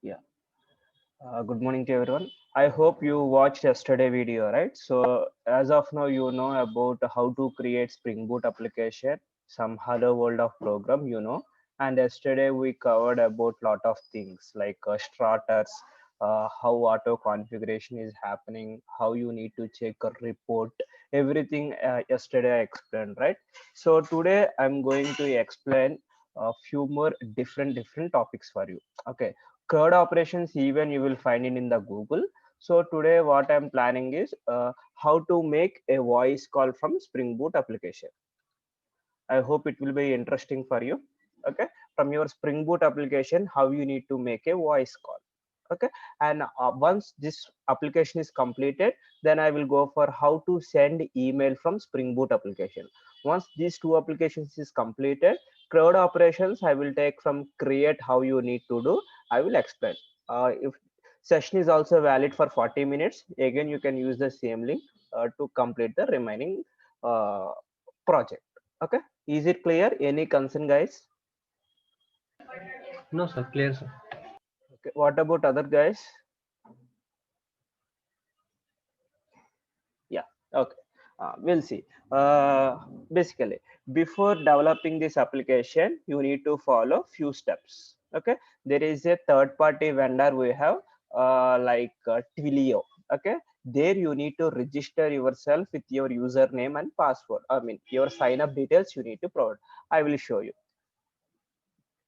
Yeah. Good morning to everyone. I hope you watched yesterday video, right? So as of now, you know about how to create Spring Boot application, some Hello World of program, And yesterday we covered about lot of things like starters, how auto configuration is happening, how you need to check a report, everything yesterday I explained, right? So today I'm going to explain a few more different topics for you. Okay, CRUD operations even you will find it in the Google. So today what I'm planning is how to make a voice call from Spring Boot application. I hope it will be interesting for you. Okay, from your Spring Boot application, how you need to make a voice call. Okay, and once this application is completed, then I will go for how to send email from Spring Boot application. Once these two applications is completed, CRUD operations I will take from create how you need to do. I will explain. If session is also valid for 40 minutes, again you can use the same link to complete the remaining uh, project. Okay, is it clear? Any concern, guys? No, sir. Clear, sir. Okay, what about other guys? Yeah, okay. We'll see. Basically, before developing this application, you need to follow few steps. Okay, there is a third-party vendor we have, Twilio. Okay, there you need to register yourself with your username and password. I mean, your sign-up details you need to provide. I will show you.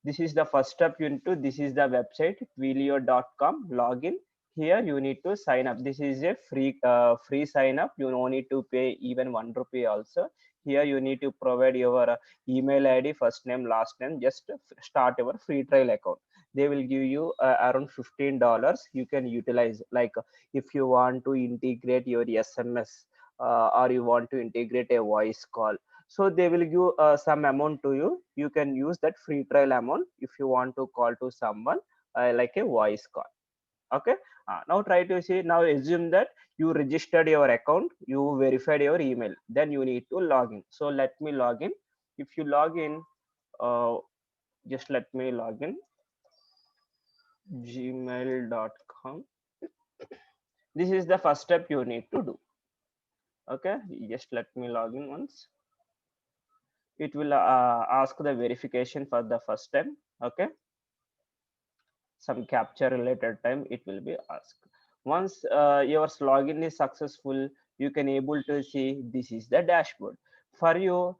This is the first step you need to. This is the website twilio.com. Login. Here you need to sign up. This is a free sign up. You no need to pay even ₹1 also. Here you need to provide your email ID, first name, last name. Just start your free trial account. They will give you around $15. You can utilize, like if you want to integrate your SMS, or you want to integrate a voice call, so they will give some amount to you. You can use that free trial amount if you want to call to someone, like a voice call. Okay, now try to see. Now assume that you registered your account, you verified your email, then you need to log in. So let me log in. If you log in, uh, just let me log in gmail.com. This is the first step you need to do. Okay, just let me log in once. It will ask the verification for the first time. Okay, some capture related time it will be asked. Once your login is successful, you can able to see this is the dashboard for you.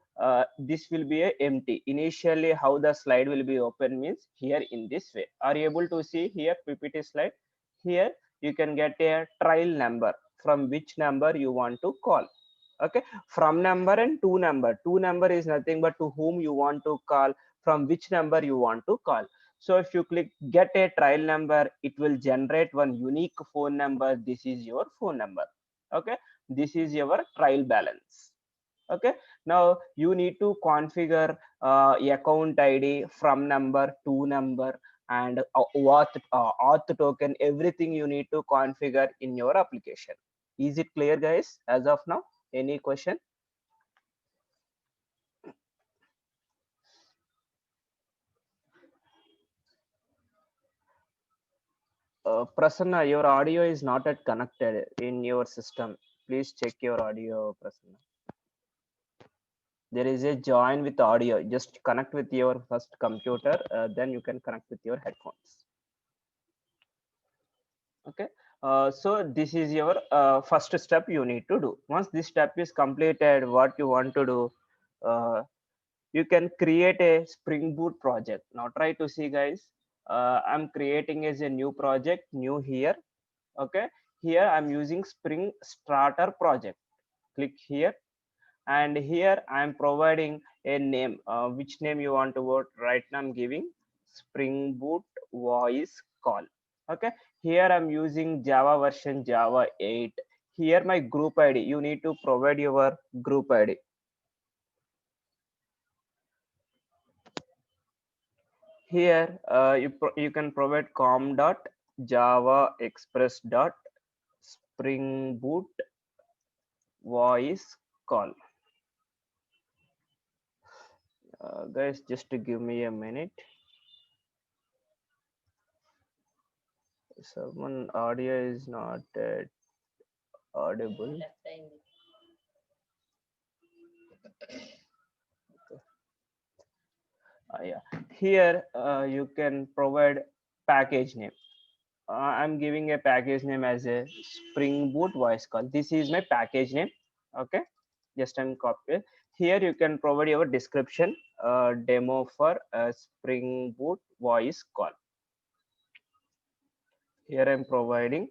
This will be a empty initially. How the slide will be open means here in this way. Are you able to see here ppt slide? Here you can get a trial number, from which number you want to call. Okay, from number and to number. To number is nothing but to whom you want to call, from which number you want to call. So if you click get a trial number, it will generate one unique phone number. This is your phone number. Okay, this is your trial balance. Okay, now you need to configure account id, from number, to number, and auth token. Everything you need to configure in your application. Is it clear, guys, as of now? Any question? Prasanna, your audio is not yet connected in your system. Please check your audio, Prasanna. There is a join with audio. Just connect with your first computer, then you can connect with your headphones. Okay. So this is your first step you need to do. Once this step is completed, what you want to do, uh, you can create a Spring Boot project. Now try to see, guys. I'm creating as a new project, new here. Okay, here I'm using Spring Starter project. Click here, and here I'm providing a name. Which name you want to vote? Right now I'm giving Spring Boot voice call. Okay, here I'm using Java version Java 8. Here my group ID, you need to provide your group ID. Here you can provide com dot java express dot spring boot voice call. Guys, just to give me a minute. Someone audio is not audible. Yeah, here you can provide package name. I'm giving a package name as a Spring Boot voice call. This is my package name. Okay, just I'm copy. Here you can provide your description, demo for a Spring Boot voice call. Here I'm providing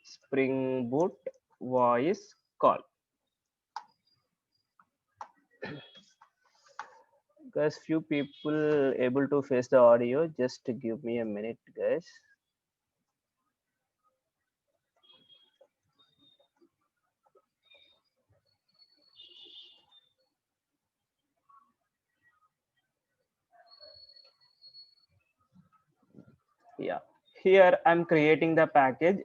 Spring Boot voice call. Guys, few people able to face the audio. Just give me a minute, guys. Yeah, here I'm creating the package.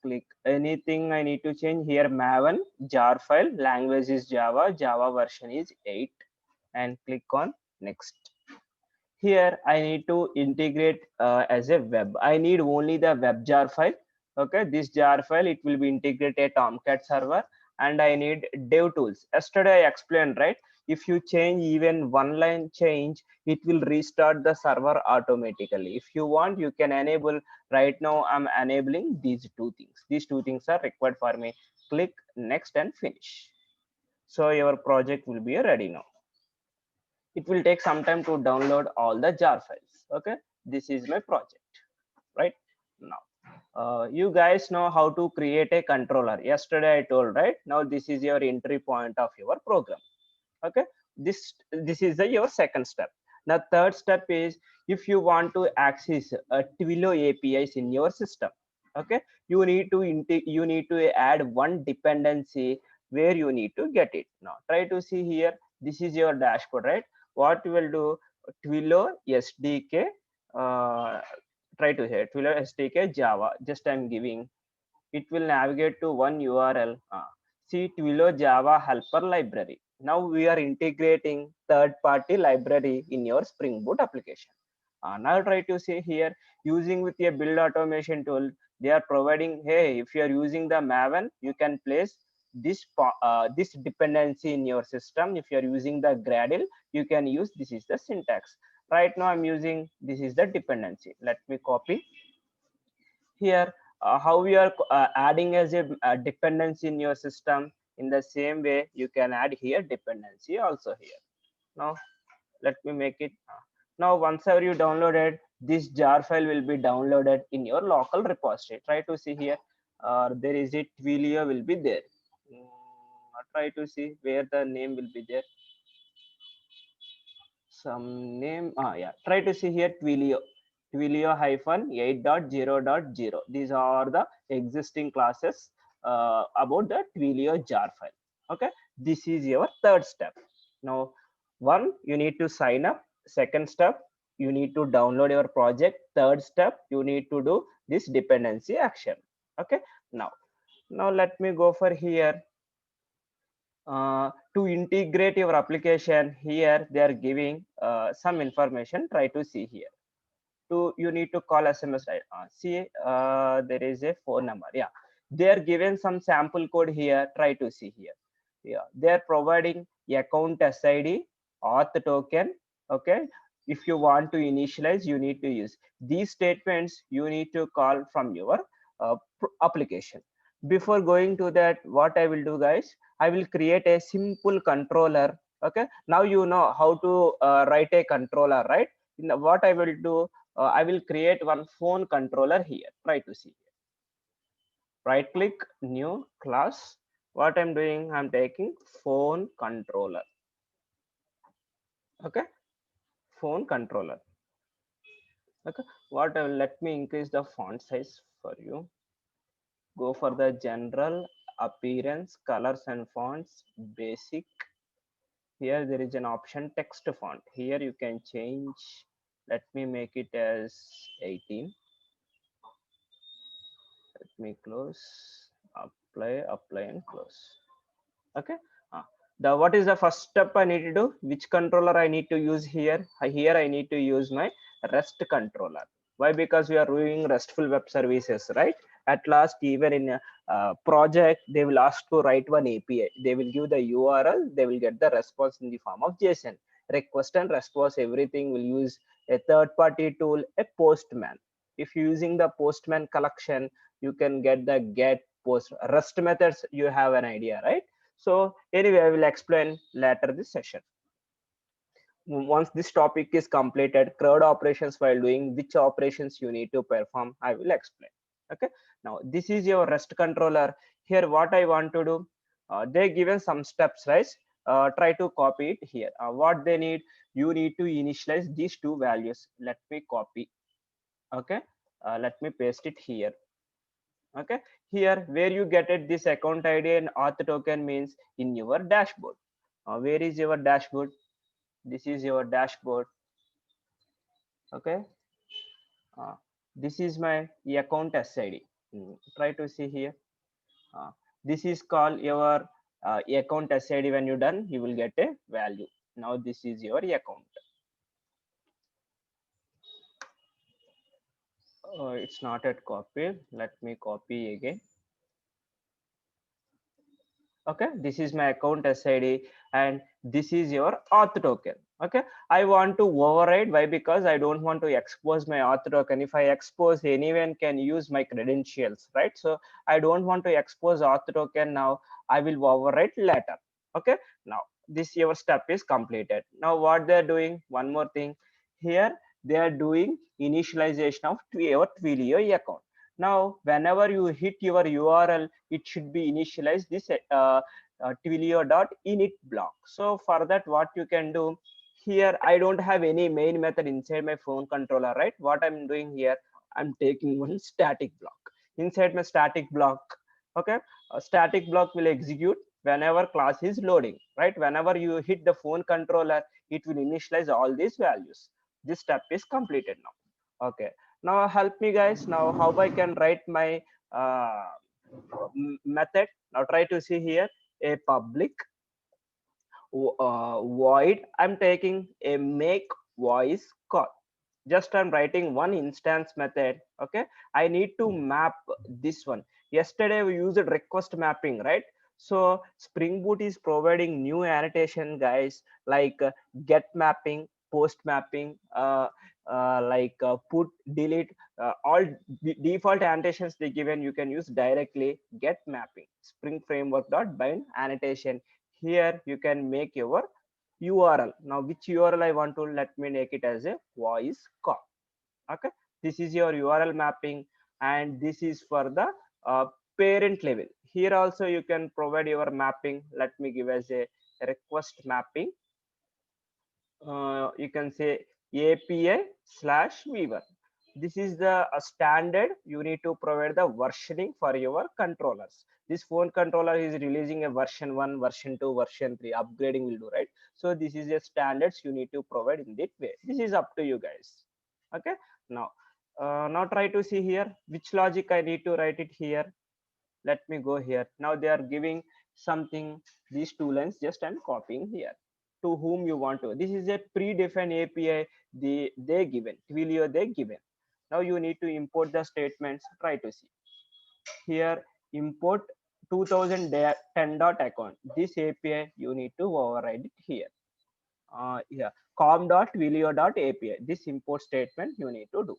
Click anything I need to change here. Maven jar file, language is Java, Java version is 8, and click on next. Here I need to integrate as a web. I need only the web jar file. Okay, this jar file, it will be integrated Tomcat server, and I need dev tools. Yesterday I explained, right? If you change even one line change, it will restart the server automatically. If you want, you can enable. Right now I'm enabling these two things. These two things are required for me. Click next and finish. So your project will be ready now. It will take some time to download all the jar files. Okay, this is my project. Right now, you guys know how to create a controller. Yesterday I told, right? Now this is your entry point of your program. Okay, this is your second step. Now third step is, if you want to access Twilio APIs in your system, okay, you need to add one dependency where you need to get it. Now try to see here. This is your dashboard, right? What you will do, Twilio SDK, uh, try to hear Twilio SDK Java. Just I'm giving, it will navigate to one URL. See Twilio Java helper library. Now we are integrating third-party library in your Spring Boot application. Now try to see here, using with a build automation tool, they are providing, hey, if you are using the Maven, you can place this dependency in your system. If you are using the Gradle, you can use, this is the syntax. Right now I'm using, this is the dependency. Let me copy here. How we are adding as a dependency in your system, in the same way you can add here dependency also here. Now let me make it. Now once ever you downloaded, this jar file will be downloaded in your local repository. Try to see here. There is a Twilio will be there. Try to see where the name will be there. Some name, yeah, try to see here, Twilio hyphen 8.0.0. These are the existing classes about the Twilio jar file. Okay, this is your third step. Now one, you need to sign up. Second step, you need to download your project. Third step, you need to do this dependency action. Okay, now let me go for here. To integrate your application, here they are giving some information. Try to see here. To, you need to call SMS, right? See, there is a phone number. Yeah, they are given some sample code here. Try to see here. Yeah, they are providing account SID, auth token. Okay, if you want to initialize, you need to use these statements. You need to call from your application. Before going to that, what I will do, guys, I will create a simple controller. Okay, now you know how to write a controller, right? What I will do, I will create one phone controller here. Try to see. Right click, new class. What I'm doing, I'm taking phone controller. Okay, phone controller. Okay, what I will, let me increase the font size for you. Go for the general, appearance, colors and fonts, basic. Here there is an option text font. Here you can change. Let me make it as 18. Let me close, apply and close. Okay, the what is the first step I need to do? Which controller I need to use here? Here I need to use my REST controller. Why? Because we are doing RESTful web services, right? At last, even in a project, they will ask to write one API. They will give the URL, they will get the response in the form of JSON. Request and response, everything will use a third party tool, a Postman. If you're using the Postman collection, you can get the get post REST methods. You have an idea, right? So anyway, I will explain later this session. Once this topic is completed, CRUD operations, while doing which operations you need to perform, I will explain. Okay. Now this is your REST controller. Here what I want to do, they given some steps, right? Try to copy it here. What they need, you need to initialize these two values. Let me copy. Okay. Let me paste it here. Okay. Here where you get it, this account ID and auth token means in your dashboard. Where is your dashboard? This is your dashboard. Okay. uh, this is my account SID. Try to see here. This is called your account SID. When you're done, you will get a value. Now this is your account. It's not at copy. Let me copy again. Okay, this is my account SID and this is your auth token. Okay, I want to override. Why? Because I don't want to expose my auth token. If I expose, anyone can use my credentials, right? So I don't want to expose auth token now. I will override later. Okay, now this your step is completed. Now what they're doing, one more thing here, they are doing initialization of your Twilio account. Now whenever you hit your URL, it should be initialized this twilio.init block. So for that, what you can do here, I don't have any main method inside my phone controller, right? What I'm doing here, I'm taking one static block. Inside my static block, okay, a static block will execute whenever class is loading, right? Whenever you hit the phone controller, it will initialize all these values. This step is completed now. Okay, now help me guys. Now how I can write my uh, method. Now try to see here, a public void. I'm taking a make voice call. Just I'm writing one instance method. Okay, I need to map this one. Yesterday we used request mapping, right? So Spring Boot is providing new annotation, guys, like get mapping, post mapping, like put, delete, all default annotations they given, you can use directly. Get mapping, Spring Framework dot bind annotation. Here you can make your URL. Now which URL I want to, let me make it as a voice call. Okay, this is your URL mapping and this is for the parent level. Here also you can provide your mapping. Let me give as a request mapping. You can say API slash viewer. This is the standard. You need to provide the versioning for your controllers. This phone controller is releasing a version 1, version 2, version 3. Upgrading will do, right? So this is the standards you need to provide in that way. This is up to you guys. Okay. Now, now try to see here which logic I need to write it here. Let me go here. Now they are giving something, these two lines, just I'm copying here to whom you want to. This is a predefined API they given, Twilio they given. Now you need to import the statements. Try to see here, import 2010 dot account. This API you need to override it here. Yeah, com.twilio.api. This import statement you need to do.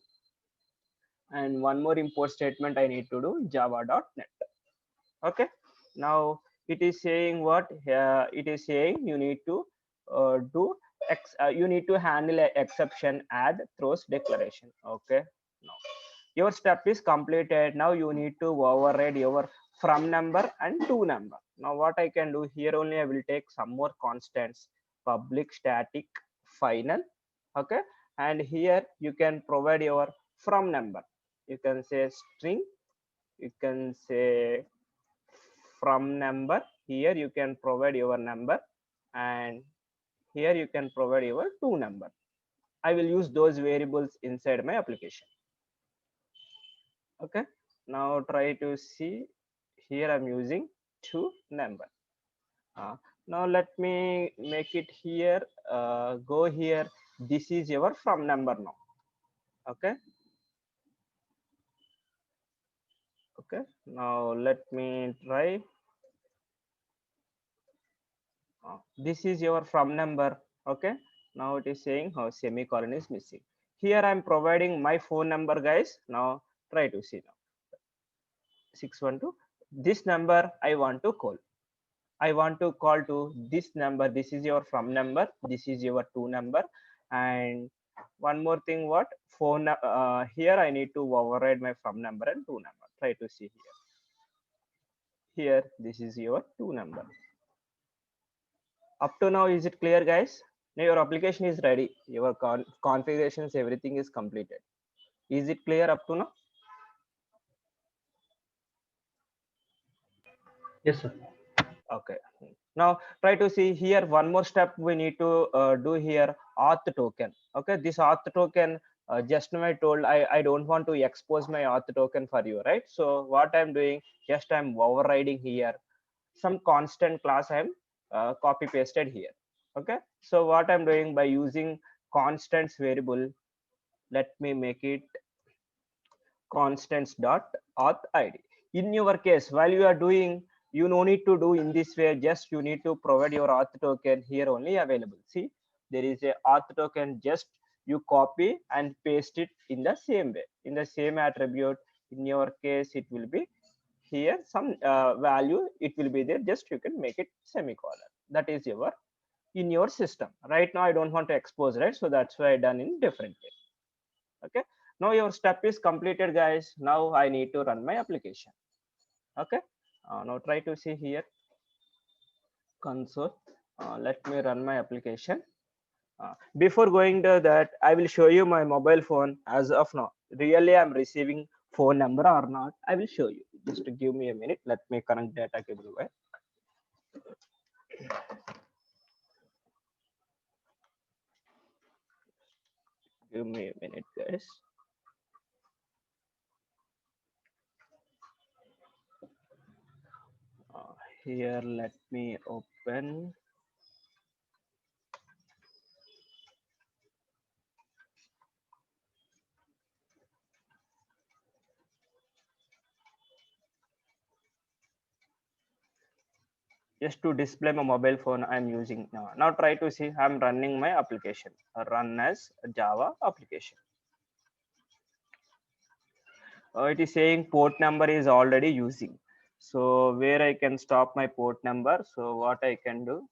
And one more import statement I need to do, java.net. Okay, now it is saying what, it is saying you need to do you need to handle a exception add throws declaration. Okay, now your step is completed. Now you need to override your from number and to number. Now what I can do here, only I will take some more constants, public static final. Okay, and here you can provide your from number. You can say string, you can say from number. Here you can provide your number and here you can provide your to number. I will use those variables inside my application. Okay, now try to see here, I'm using to number. Now let me make it here, go here, this is your from number now. Okay, Okay, now let me try. This is your from number. Okay, now it is saying how semicolon is missing. Here I'm providing my phone number, guys. Now try to see now. 612, this number I want to call. I want to call to this number. This is your from number, this is your to number. And one more thing, what phone, here I need to override my from number and to number. Try to see here. This is your to number. Up to now, is it clear, guys? Now your application is ready, your configurations, everything is completed. Is it clear up to now? Yes, sir. Okay, now try to see here. One more step we need to do here, auth token. Okay, this auth token, just now I told I don't want to expose my auth token for you, right? So what I'm doing, just I'm overriding here some constant class. I'm copy pasted here. Okay, so what I'm doing, by using constants variable, let me make it constants dot auth id. In your case, while you are doing, you no need to do in this way. Just you need to provide your auth token here only available. See, there is a auth token. Just you copy and paste it in the same way, in the same attribute. In your case, it will be here some value. It will be there. Just you can make it semicolon. That is your in your system. Right now I don't want to expose, right? So that's why I done in different way. Okay, now your step is completed, guys. Now I need to run my application. Okay, now try to see here, console. Let me run my application. Before going to that, I will show you my mobile phone as of now. Really I'm receiving phone number or not, I will show you. Just to give me a minute, let me connect data cable wire. Give me a minute, guys. Here let me open. Just to display my mobile phone I'm using now. Now try to see, I'm running my application, run as Java application. It is saying port number is already using. So where I can stop my port number? So what I can do,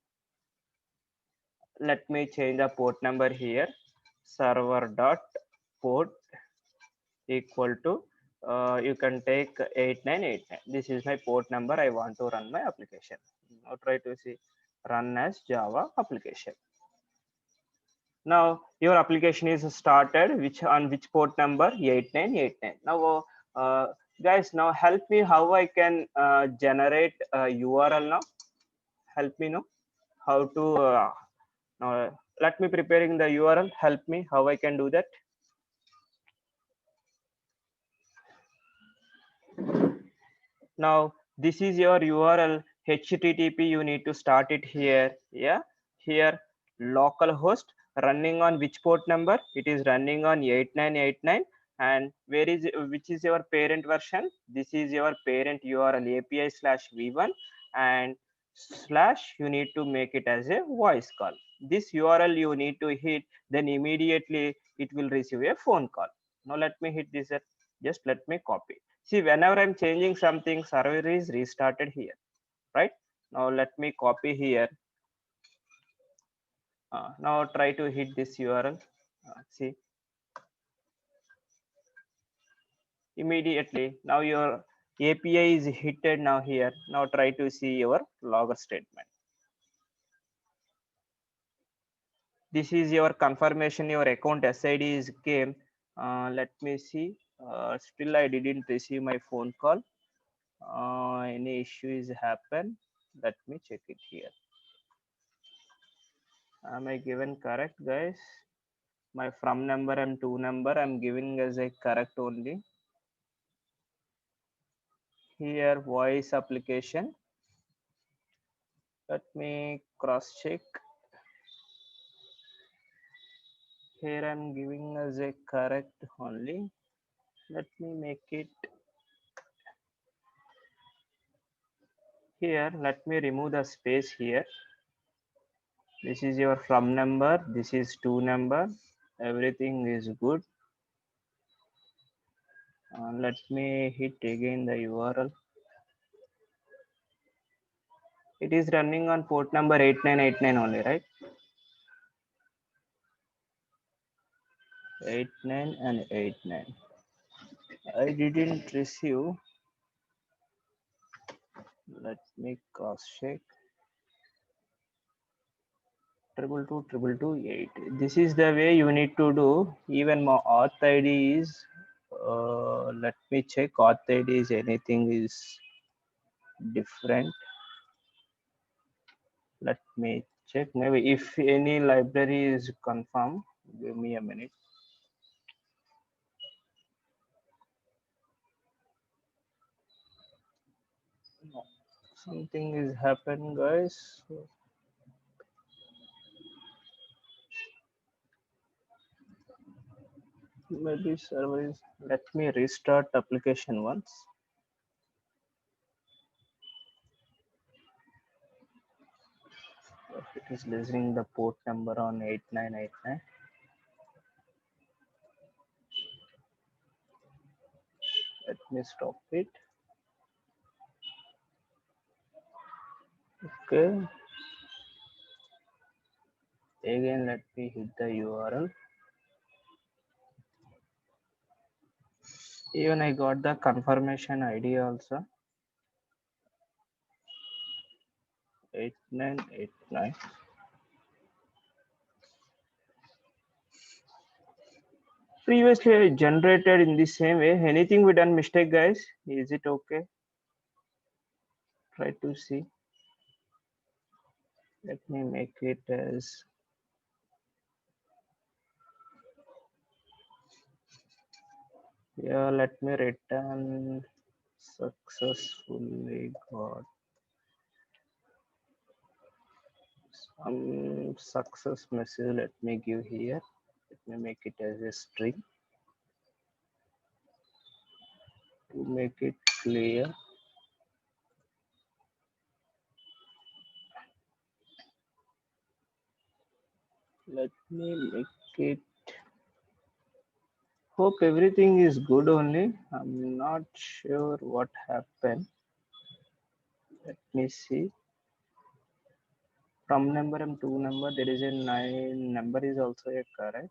let me change the port number here. Server dot port equal to, you can take 8989. This is my port number. I want to run my application. Now try to see, run as Java application. Now your application is started, which on which port number? 8989. Now guys, now help me how I can generate a URL. Now help me know how to now let me preparing the URL. Help me how I can do that. Now this is your URL, HTTP. You need to start it here. Yeah, here localhost, running on which port number? It is running on 8989. And where is which is your parent version? This is your parent URL, API/v1 and slash. You need to make it as a voice call. This URL you need to hit, then immediately it will receive a phone call. Now let me hit this. Just let me copy. See, whenever I'm changing something, server is restarted here, right? Now let me copy here. Now try to hit this URL. See, immediately now your API is hitted now here. Now try to see your logger statement. This is your confirmation, your account SID is came. Let me see. Still I didn't receive my phone call. Any issue is happen. Let me check it here. Am I given correct, guys? My from number and to number I'm giving as a correct only. Here voice application. Let me cross check. Here I'm giving as a correct only. Let me make it here let me remove the space here. This is your from number, this is to number, everything is good. Let me hit again the URL. It is running on port number 8989 only, right? 89 and 89. I didn't receive. Let me cross check. 222 This is the way you need to do. Even my auth ID is. Let me check. Auth ID is anything is different. Let me check. Maybe if any library is confirmed, give me a minute. No, something is happening, guys. Maybe server is. Let me restart application once. If it is listening the port number on 8989. Let me stop it. Okay. Again, let me hit the URL. Even I got the confirmation ID also. 8989. Previously I generated in the same way. Anything we done mistake, guys? Is it okay? Try to see. Let me make it as yeah. Let me return successfully got some success message. Let me give here. Let me make it as a string to make it clear. Let me make it. Hope everything is good only. I'm not sure what happened. Let me see. From number and to number, there is a 9 number is also a correct.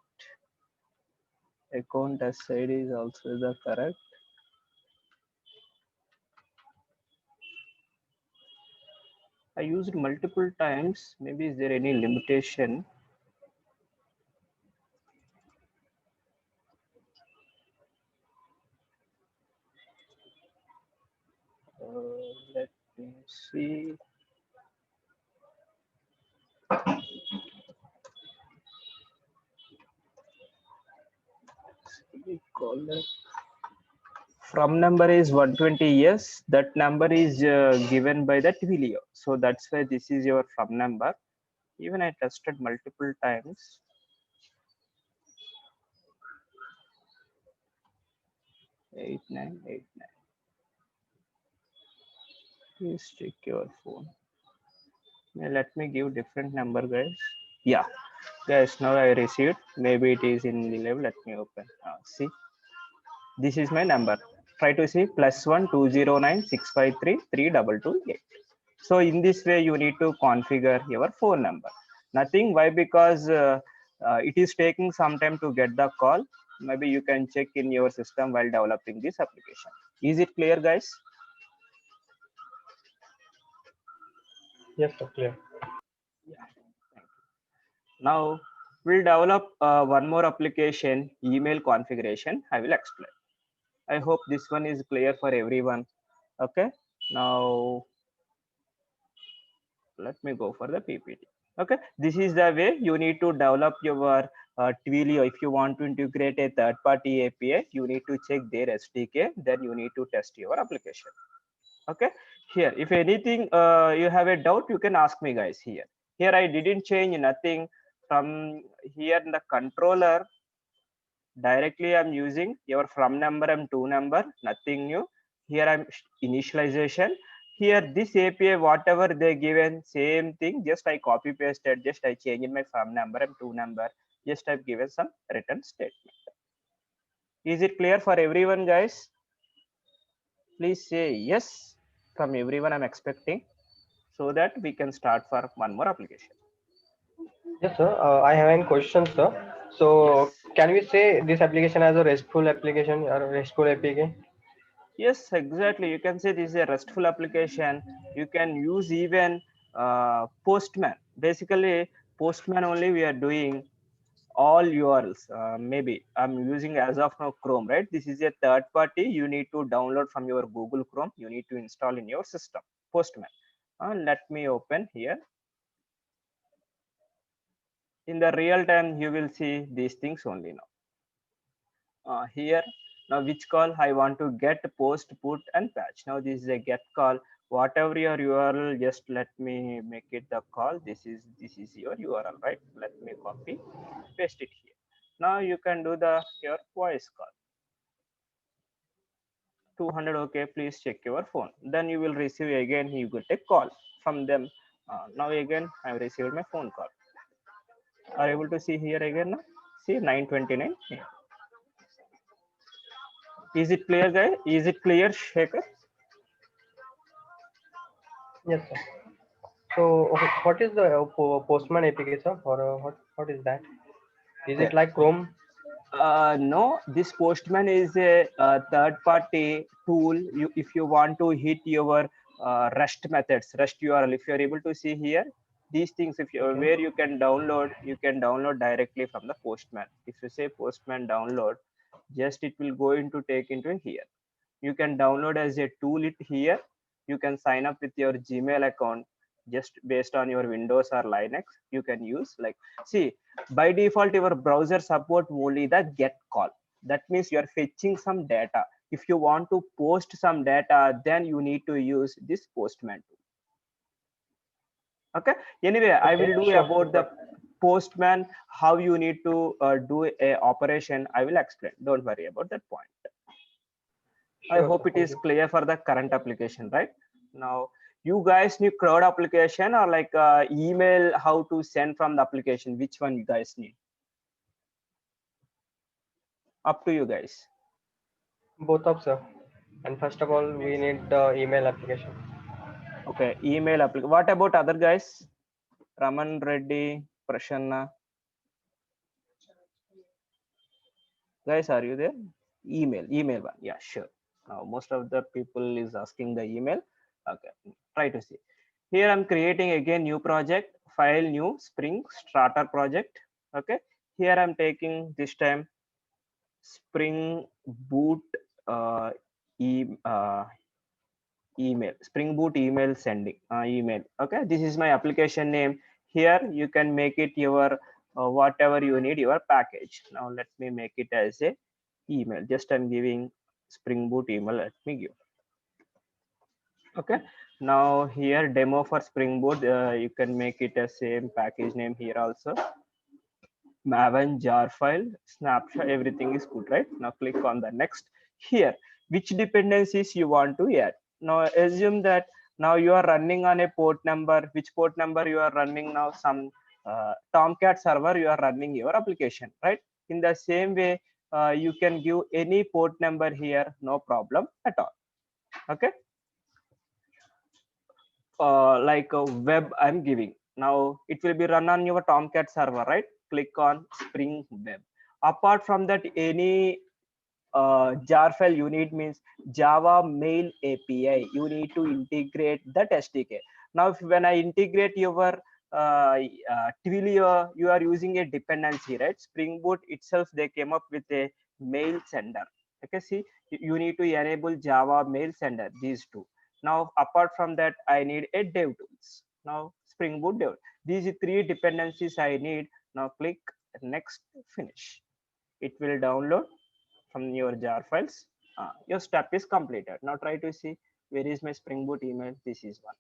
Account side is also the correct. I used multiple times. Maybe is there any limitation? Let me see. We call it. From number is 120. Yes, that number is given by the Twilio. So that's why this is your from number. Even I tested multiple times. 8989. Please check your phone. Now let me give different number, guys. Yeah, guys, now I received. Maybe it is in the level. Let me open. See, this is my number. Try to see +1 209 653 322 8. So in this way, you need to configure your phone number. Nothing. Why? Because it is taking some time to get the call. Maybe you can check in your system while developing this application. Is it clear, guys? Yes, sir, clear. Yeah. Now we'll develop one more application, email configuration. I will explain. I hope this one is clear for everyone. Okay. Now let me go for the PPT. Okay. This is the way you need to develop your Twilio. If you want to integrate a third-party API, you need to check their SDK. Then you need to test your application. Okay. Here, if anything you have a doubt, you can ask me, guys. Here I didn't change nothing from here in the controller. Directly I'm using your from number and to number, nothing new. Here I'm initialization. Here this API, whatever they given, same thing, just I copy pasted, just I change in my firm number and to number, just I've given some return statement. Is it clear for everyone, guys? Please say yes from everyone. I'm expecting, so that we can start for one more application. Yes, sir. I have one question, sir. So, Yes. can we say this application as a RESTful application or a RESTful APK? Yes, exactly. You can say this is a RESTful application. You can use even Postman. Basically, Postman only we are doing all URLs. Maybe I'm using as of now Chrome, right? This is a third party. You need to download from your Google Chrome. You need to install in your system. Postman. Let me open here. In the real time, you will see these things only now. Here now which call I want to get, post, put and patch. Now this is a get call. Whatever your URL, just let me make it the call. This is your URL, right? Let me copy paste it here. Now you can do the your voice call. 200. Okay, please check your phone. Then you will receive again, you get a call from them. Now again I have received my phone call. Are able to see here again now? See 929. Is it clear, guys? Is it clear, Shekhar? Yes, sir. So, okay, what is the Postman APK, sir? Or what is that? Is Okay. it like Chrome? No, this Postman is a, third party tool. If you want to hit your REST methods, REST URL, if you are able to see here, these things, if you Okay. where you can download directly from the Postman. If you say Postman download, just it will go into take into here. You can download as a tool it here. You can sign up with your Gmail account, just based on your Windows or Linux. You can use, like, see, by default your browser support only the get call. That means you are fetching some data. If you want to post some data, then you need to use this Postman tool. Okay, anyway, I Okay, will do sure. about the Postman, how you need to do a operation. I will explain, don't worry about that point. I Sure, hope sir. it Thank is you. clear for the current application, right? Now, you guys need cloud application or like email, how to send from the application? Which one you guys need? Up to you guys. Both of, sir. And first of all, we need the email application. Okay, email application. What about other guys? Raman Reddy, Prasanna. Guys, are you there? Email one. Yeah, sure. Now, most of the people is asking the email. Okay, try to see. Here I'm creating again new project, file new Spring Starter project. Okay, here I'm taking this time Spring Boot uh, e, uh, email, Spring Boot email sending email. Okay, this is my application name. Here you can make it your whatever you need, your package. Now let me make it as a email. Just I'm giving Spring Boot email. Let me give. Okay, now here demo for Spring Boot. You can make it a same package name here also. Maven jar file, snapshot, everything is good, right? Now click on the next. Here, which dependencies you want to add. Now assume that now you are running on a port number. Which port number you are running now? Some Tomcat server you are running your application, right? In the same way, you can give any port number here, no problem at all. Okay, like a web I'm giving. Now it will be run on your Tomcat server, right? Click on Spring Web. Apart from that, any jar file you need means Java Mail API. You need to integrate that SDK. Now, when I integrate your Twilio, you are using a dependency, right? Spring Boot itself, they came up with a mail sender. Okay, see, you need to enable Java Mail Sender, these two. Now, apart from that, I need a dev tools. Now, Spring Boot dev. These three dependencies I need. Now, click next, finish. It will download from your jar files. Your step is completed. Now try to see where is my Spring Boot email. This is one.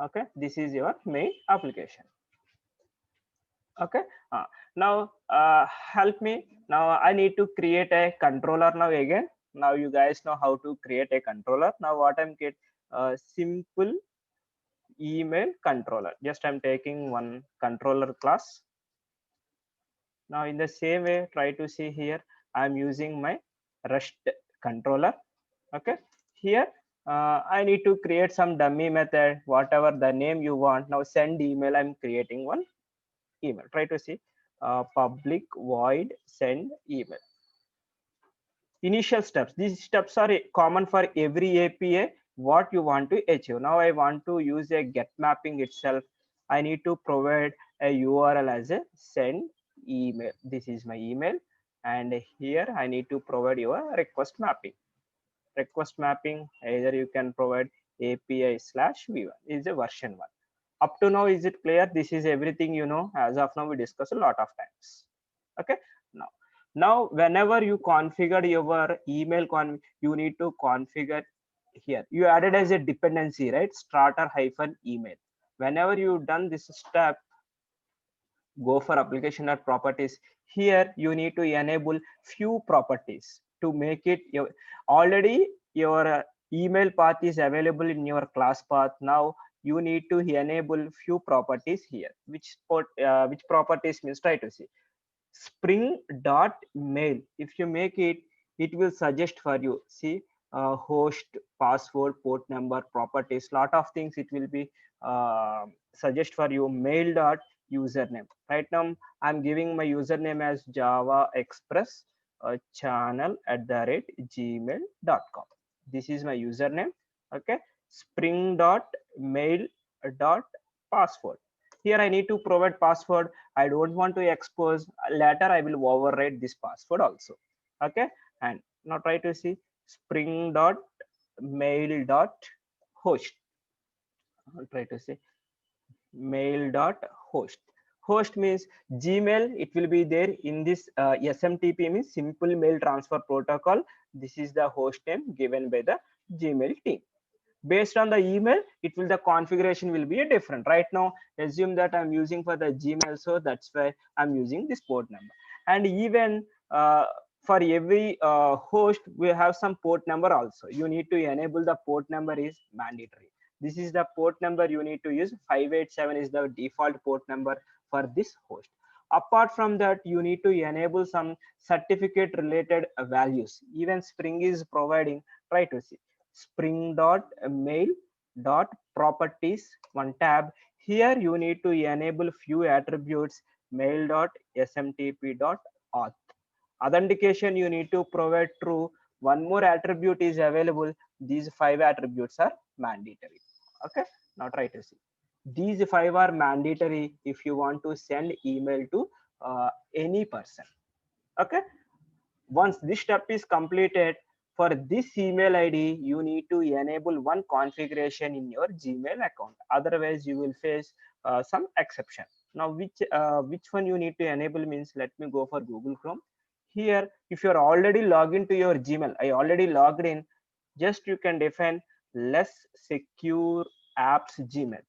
Okay, this is your main application. Okay, now help me. Now I need to create a controller now again. Now you guys know how to create a controller. Now what I'm simple email controller. Just I'm taking one controller class. Now in the same way, try to see here, I'm using my Rust controller. Okay, here I need to create some dummy method, whatever the name you want. Now send email, I'm creating one email. Try to see public void send email. Initial steps, these steps are common for every API. What you want to achieve, now I want to use a get mapping itself. I need to provide a URL as a send email. This is my email, and here I need to provide your request mapping. Request mapping, either you can provide API/v1 is a version 1. Up to now, is it clear? This is everything you know. As of now, we discuss a lot of times. Okay, now whenever you configure your email you need to configure here. You added as a dependency, right? Starter hyphen email. Whenever you done this step, go for application or properties. Here you need to enable few properties to make it your already your email path is available in your class path. Now you need to enable few properties here. Which properties means, try to see spring dot mail. If you make it, it will suggest for you. See, host, password, port number, properties, lot of things it will be suggest for you. Mail dot username. Right now I'm giving my username as Java Express channel @gmail.com. This is my username. Okay, spring dot mail dot password. Here I need to provide password. I don't want to expose. Later I will override this password also. Okay, and now try to see spring dot mail dot host. I'll try to say mail dot host. Host means Gmail. It will be there in this SMTP means simple mail transfer protocol. This is the host name given by the Gmail team. Based on the email, it will the configuration will be a different. Right now assume that I'm using for the Gmail, so that's why I'm using this port number. And even for every host we have some port number also. You need to enable the port number is mandatory. This is the port number you need to use. 587 is the default port number for this host. Apart from that, you need to enable some certificate related values. Even Spring is providing. Try to see spring dot mail dot properties, one tab. Here you need to enable few attributes. Mail dot smtp dot auth. Authentication you need to provide true. One more attribute is available. These 5 attributes are mandatory. Okay, now try to see. These 5 are mandatory if you want to send email to any person. Okay, once this step is completed, for this email ID, you need to enable one configuration in your Gmail account. Otherwise, you will face some exception. Now, which one you need to enable means, let me go for Google Chrome. Here, if you're already logged into your Gmail, I already logged in, just you can define less secure apps Gmail.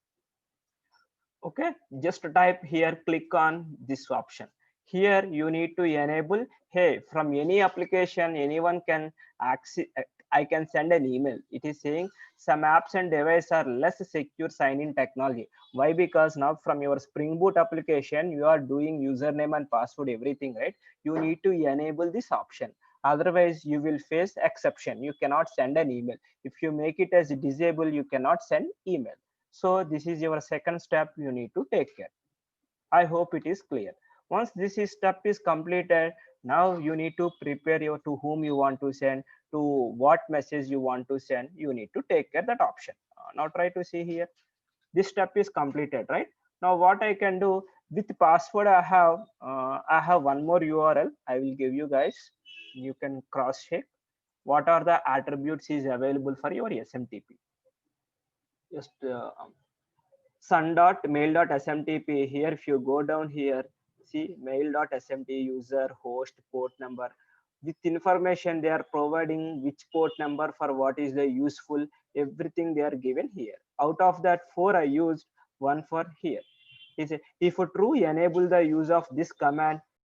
Okay, just type here, click on this option. Here you need to enable, hey, from any application anyone can access, I can send an email. It is saying some apps and devices are less secure sign-in technology. Why? Because now from your Spring Boot application you are doing username and password everything, right? You need to enable this option. Otherwise you will face exception. You cannot send an email. If you make it as disable, you cannot send email. So this is your second step you need to take care. I hope it is clear. Once this step is completed, now you need to prepare your to whom you want to send, to what message you want to send. You need to take care that option. Now try to see here. This step is completed, right? Now what I can do with password, I have one more URL. I will give you guys. You can cross check what are the attributes is available for your SMTP. Just sun.mail.smtp. Here if you go down here, see mail.smt user host port number. With information they are providing which port number for what is the useful, everything they are given here. Out of that 4 I used one for here. Is if true, enable the use of this command.